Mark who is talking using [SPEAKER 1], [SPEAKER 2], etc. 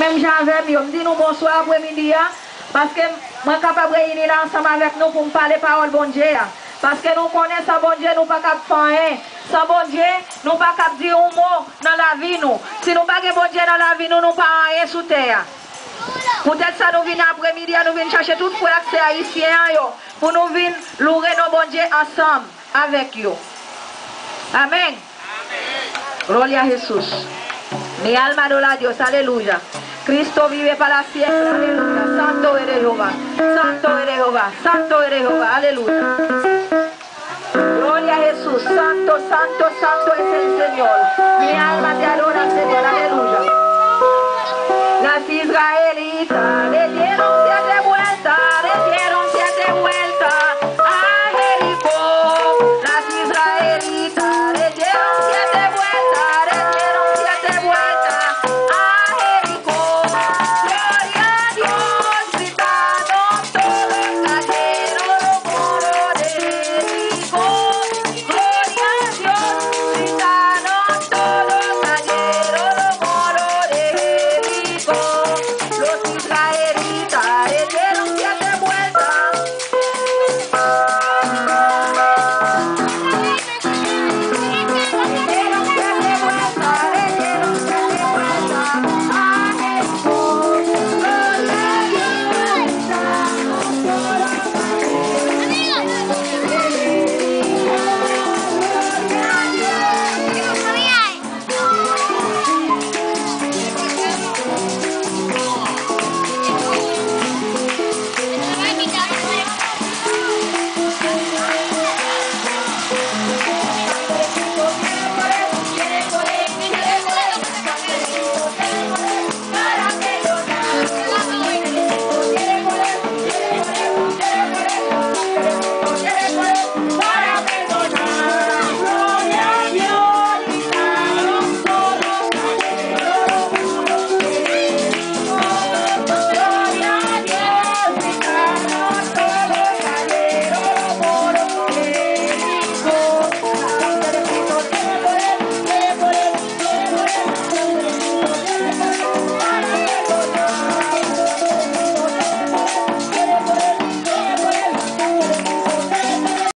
[SPEAKER 1] même j'avais, je me dis nous bonsoir après-midi, parce que je suis capable de réunir ensemble avec nous pour me parler parole bon Dieu. Parce que nous connaissons ça bon Dieu, nous ne pouvons pas faire rien. Sans bon Dieu, nous ne pouvons pas dire un mot dans la vie. Nous. Si nous ne pouvons pas bon Dieu dans la vie, nous ne pouvons pas rien sous terre. Peut-être ça nous vient après-midi, nous venons chercher tout pour l'accès haïtien pour nous venir louer nos bon Dieu ensemble avec eux. Amen. Gloria a Jesús. Mi alma adora a Dios, aleluya. Cristo vive para siempre, aleluya. Santo eres Jehová, santo eres Jehová, santo eres Jehová, aleluya. Gloria a Jesús, santo, santo, santo es el Señor. Mi alma te adora, Señor, aleluya. Las israelitas,